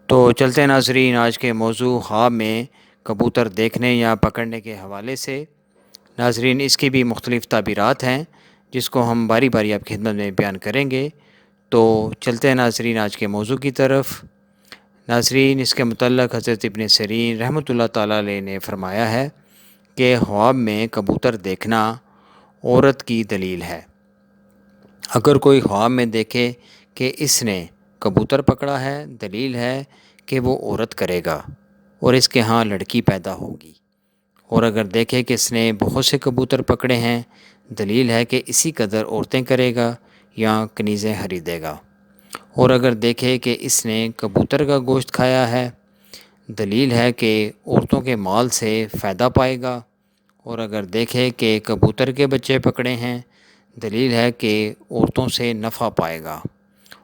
تو چلتے ہیں ناظرین آج کے موضوع خواب میں کبوتر دیکھنے یا پکڑنے کے حوالے سے۔ ناظرین اس کی بھی مختلف تعبیرات ہیں جس کو ہم باری باری آپ کی خدمت میں بیان کریں گے۔ تو چلتے ہیں ناظرین آج کے موضوع کی طرف۔ ناظرین اس کے متعلق حضرت ابن سیرین رحمۃ اللہ تعالیٰ علیہ نے فرمایا ہے کہ خواب میں کبوتر دیکھنا عورت کی دلیل ہے۔ اگر کوئی خواب میں دیکھے کہ اس نے کبوتر پکڑا ہے، دلیل ہے کہ وہ عورت کرے گا اور اس کے ہاں لڑکی پیدا ہوگی۔ اور اگر دیکھے کہ اس نے بہت سے کبوتر پکڑے ہیں، دلیل ہے کہ اسی قدر عورتیں کرے گا یا کنیزیں خریدے گا۔ اور اگر دیکھے کہ اس نے کبوتر کا گوشت کھایا ہے، دلیل ہے کہ عورتوں کے مال سے فائدہ پائے گا۔ اور اگر دیکھے کہ کبوتر کے بچے پکڑے ہیں، دلیل ہے کہ عورتوں سے نفع پائے گا۔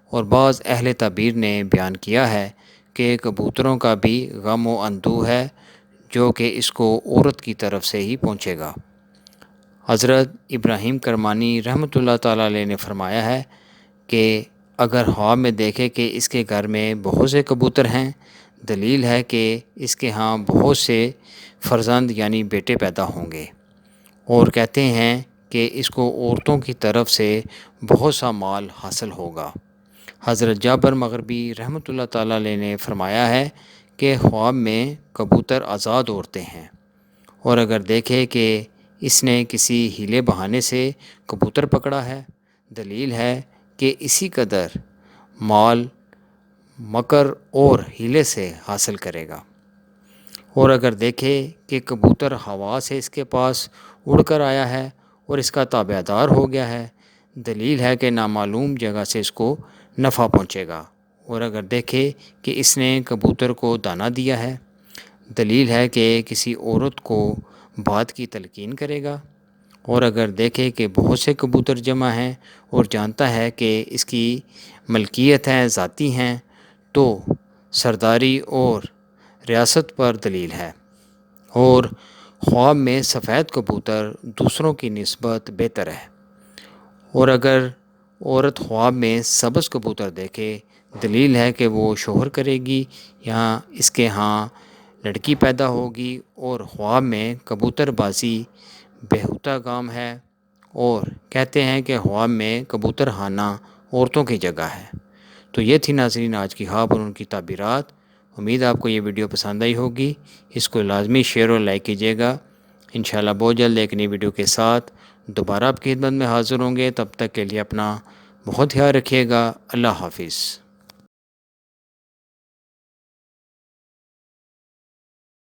اور بعض اہل تعبیر نے بیان کیا ہے کہ کبوتروں کا بھی غم و اندوہ ہے جو کہ اس کو عورت کی طرف سے ہی پہنچے گا۔ حضرت ابراہیم کرمانی رحمۃ اللہ تعالیٰ علیہ نے فرمایا ہے کہ اگر خواب میں دیکھے کہ اس کے گھر میں بہت سے کبوتر ہیں، دلیل ہے کہ اس کے ہاں بہت سے فرزند یعنی بیٹے پیدا ہوں گے۔ اور کہتے ہیں کہ اس کو عورتوں کی طرف سے بہت سا مال حاصل ہوگا۔ حضرت جابر مغربی رحمۃ اللہ تعالیٰ علیہ نے فرمایا ہے کہ خواب میں کبوتر آزاد عورتیں ہیں۔ اور اگر دیکھے کہ اس نے کسی ہیلے بہانے سے کبوتر پکڑا ہے، دلیل ہے کہ اسی قدر مال مکر اور ہیلے سے حاصل کرے گا۔ اور اگر دیکھے کہ کبوتر ہوا سے اس کے پاس اڑ کر آیا ہے اور اس کا تابع دار ہو گیا ہے، دلیل ہے کہ نامعلوم جگہ سے اس کو نفع پہنچے گا۔ اور اگر دیکھے کہ اس نے کبوتر کو دانہ دیا ہے، دلیل ہے کہ کسی عورت کو بات کی تلقین کرے گا۔ اور اگر دیکھے کہ بہت سے کبوتر جمع ہیں اور جانتا ہے کہ اس کی ملکیت ہیں، ذاتی ہیں، تو سرداری اور ریاست پر دلیل ہے۔ اور خواب میں سفید کبوتر دوسروں کی نسبت بہتر ہے۔ اور اگر عورت خواب میں سبز کبوتر دیکھے، دلیل ہے کہ وہ شوہر کرے گی یا اس کے ہاں لڑکی پیدا ہوگی۔ اور خواب میں کبوتر بازی بہتہ کام ہے۔ اور کہتے ہیں کہ خواب میں کبوتر خانہ عورتوں کی جگہ ہے۔ تو یہ تھی ناظرین آج کی خواب اور ان کی تعبیرات۔ امید آپ کو یہ ویڈیو پسند آئی ہوگی۔ اس کو لازمی شیئر اور لائک کیجیے گا۔ انشاءاللہ بہت جلد ایک نئی ویڈیو کے ساتھ دوبارہ آپ کی خدمت میں حاضر ہوں گے۔ تب تک کے لیے اپنا بہت خیال رکھیے گا۔ اللہ حافظ۔